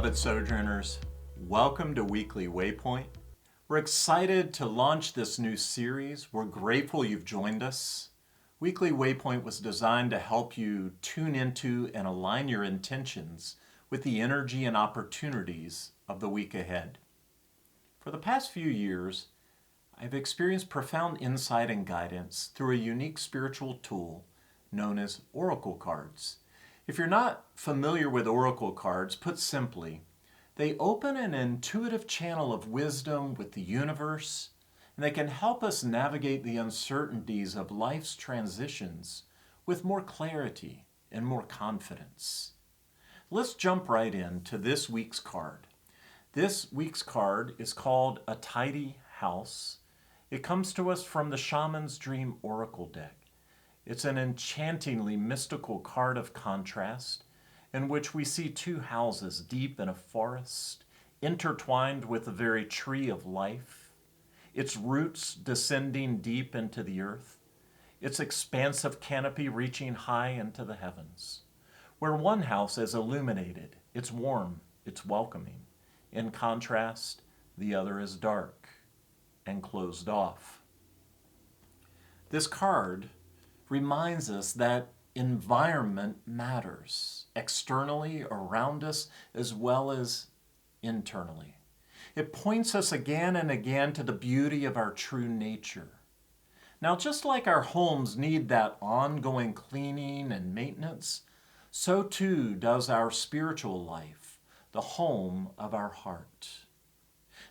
Beloved Sojourners, welcome to Weekly Waypoint. We're excited to launch this new series. We're grateful you've joined us. Weekly Waypoint was designed to help you tune into and align your intentions with the energy and opportunities of the week ahead. For the past few years, I've experienced profound insight and guidance through a unique spiritual tool known as oracle cards. If you're not familiar with oracle cards, put simply, they open an intuitive channel of wisdom with the universe, and they can help us navigate the uncertainties of life's transitions with more clarity and more confidence. Let's jump right into this week's card. This week's card is called A Tidy House. It comes to us from the Shaman's Dream Oracle deck. It's an enchantingly mystical card of contrast in which we see two houses deep in a forest, intertwined with the very tree of life, its roots descending deep into the earth, its expansive canopy reaching high into the heavens. Where one house is illuminated, it's warm, it's welcoming. In contrast, the other is dark and closed off. This card reminds us that environment matters, externally around us as well as internally. It points us again and again to the beauty of our true nature. Now, just like our homes need that ongoing cleaning and maintenance, so too does our spiritual life, the home of our heart.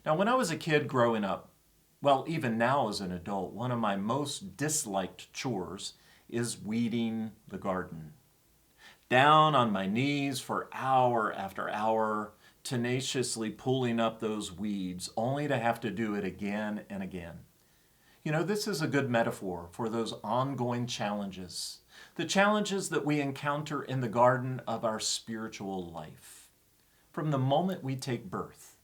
Now, when I was a kid growing up, well, even now as an adult, one of my most disliked chores is weeding the garden. Down on my knees for hour after hour, tenaciously pulling up those weeds, only to have to do it again and again. You know, this is a good metaphor for those ongoing challenges, the challenges that we encounter in the garden of our spiritual life. From the moment we take birth,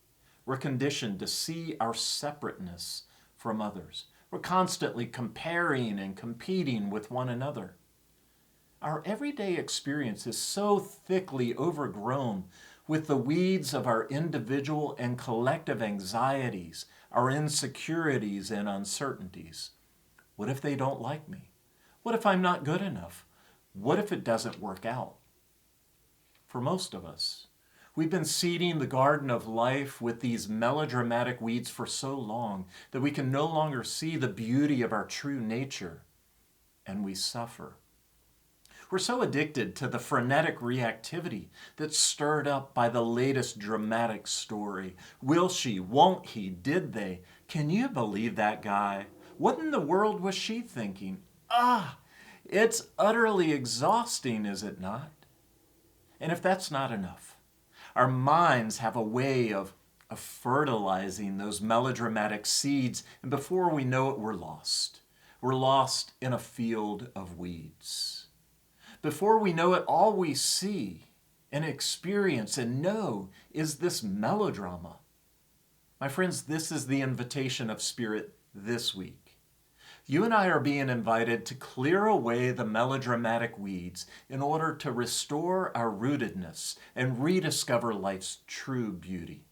we're conditioned to see our separateness from others. We're constantly comparing and competing with one another. Our everyday experience is so thickly overgrown with the weeds of our individual and collective anxieties, our insecurities and uncertainties. What if they don't like me? What if I'm not good enough? What if it doesn't work out? For most of us, we've been seeding the garden of life with these melodramatic weeds for so long that we can no longer see the beauty of our true nature, and we suffer. We're so addicted to the frenetic reactivity that's stirred up by the latest dramatic story. Will she? Won't he? Did they? Can you believe that guy? What in the world was she thinking? It's utterly exhausting, is it not? And if that's not enough, our minds have a way of fertilizing those melodramatic seeds, and before we know it, we're lost. We're lost in a field of weeds. Before we know it, all we see and experience and know is this melodrama. My friends, this is the invitation of Spirit this week. You and I are being invited to clear away the melodramatic weeds in order to restore our rootedness and rediscover life's true beauty.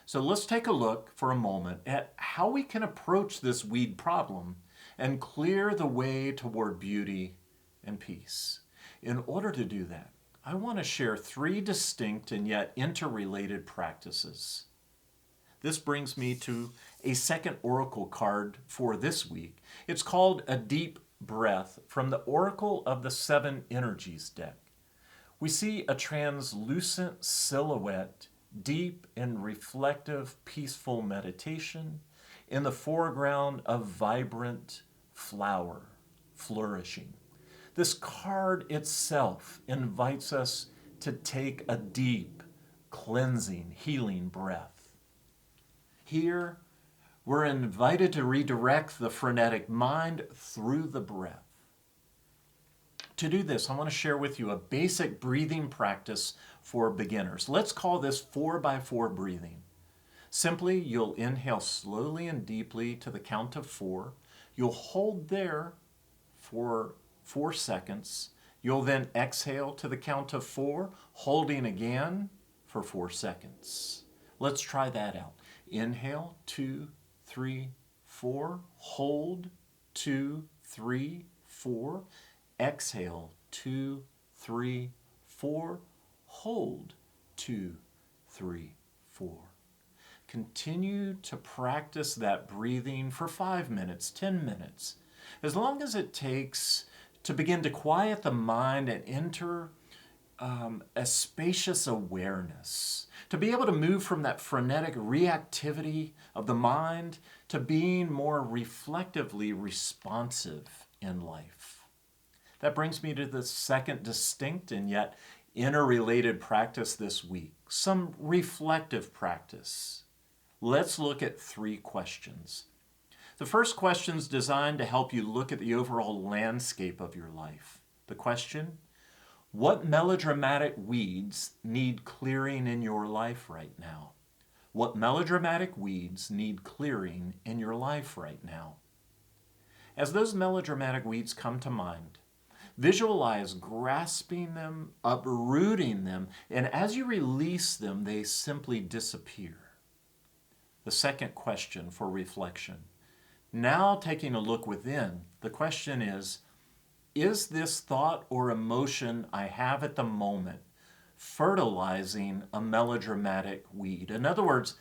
So let's take a look for a moment at how we can approach this weed problem and clear the way toward beauty and peace. In order to do that, I want to share 3 distinct and yet interrelated practices. This brings me to a second oracle card for this week. It's called A Deep Breath from the Oracle of the 7 Energies deck. We see a translucent silhouette, deep in reflective, peaceful meditation, in the foreground of vibrant flower flourishing. This card itself invites us to take a deep, cleansing, healing breath. Here, we're invited to redirect the frenetic mind through the breath. To do this, I want to share with you a basic breathing practice for beginners. Let's call this 4x4 breathing. Simply, you'll inhale slowly and deeply to the count of 4. You'll hold there for 4 seconds. You'll then exhale to the count of 4, holding again for 4 seconds. Let's try that out. Inhale, 2, 3, 4. Hold, 2, 3, 4. Exhale, 2, 3, 4. Hold, 2, 3, 4. Continue to practice that breathing for 5 minutes, 10 minutes, as long as it takes to begin to quiet the mind and enter a spacious awareness, to be able to move from that frenetic reactivity of the mind to being more reflectively responsive in life. That brings me to the second distinct and yet interrelated practice this week, some reflective practice. Let's look at 3 questions. The first question is designed to help you look at the overall landscape of your life. The question: what melodramatic weeds need clearing in your life right now? What melodramatic weeds need clearing in your life right now? As those melodramatic weeds come to mind, visualize grasping them, uprooting them, and as you release them, they simply disappear. The second question for reflection. Now taking a look within, the question is this thought or emotion I have at the moment fertilizing a melodramatic weed? In other words,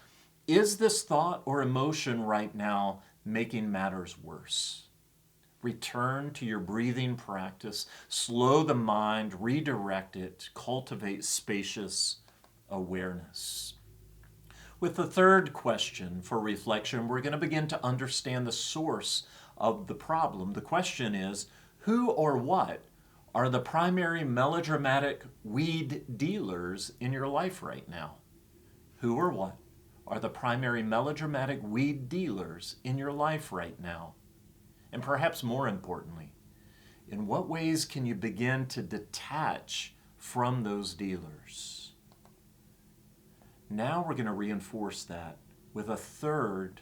is this thought or emotion right now making matters worse? Return to your breathing practice, slow the mind, redirect it, cultivate spacious awareness. With the third question for reflection, we're going to begin to understand the source of the problem. The question is, who or what are the primary melodramatic weed dealers in your life right now? Who or what are the primary melodramatic weed dealers in your life right now? And perhaps more importantly, in what ways can you begin to detach from those dealers? Now we're going to reinforce that with a third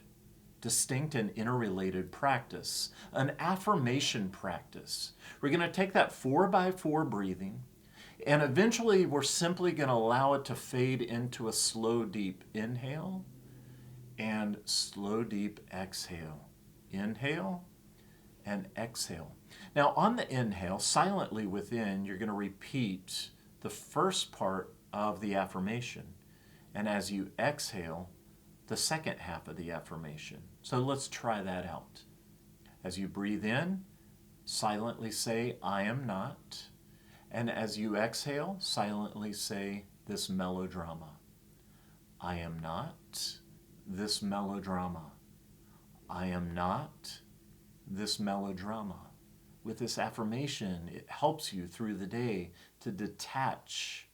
distinct and interrelated practice, an affirmation practice. We're going to take that 4x4 breathing, and eventually we're simply going to allow it to fade into a slow, deep inhale and slow, deep exhale. Inhale and exhale. Now on the inhale, silently within, you're going to repeat the first part of the affirmation. And as you exhale, the second half of the affirmation. So let's try that out. As you breathe in, silently say, I am not. And as you exhale, silently say this melodrama. I am not this melodrama. I am not this melodrama. With this affirmation, it helps you through the day to detach.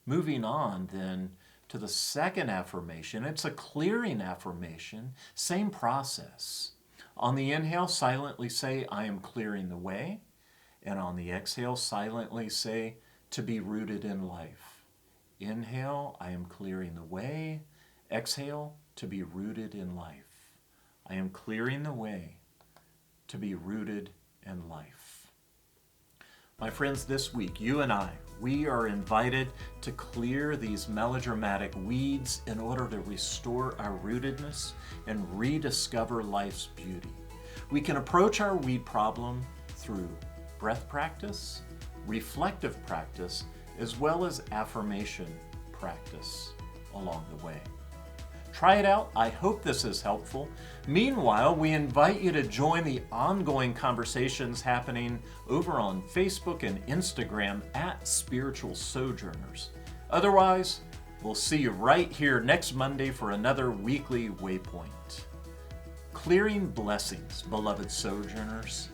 Moving on then to the second affirmation, it's a clearing affirmation, same process. On the inhale, silently say, I am clearing the way. And on the exhale, silently say, to be rooted in life. Inhale, I am clearing the way. Exhale, to be rooted in life. I am clearing the way to be rooted in life. My friends, this week, you and I, we are invited to clear these melodramatic weeds in order to restore our rootedness and rediscover life's beauty. We can approach our weed problem through breath practice, reflective practice, as well as affirmation practice along the way. Try it out. I hope this is helpful. Meanwhile, we invite you to join the ongoing conversations happening over on Facebook and Instagram at Spiritual Sojourners. Otherwise, we'll see you right here next Monday for another Weekly Waypoint. Clearing blessings, beloved Sojourners.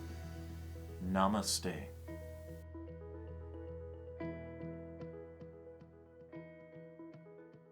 Namaste.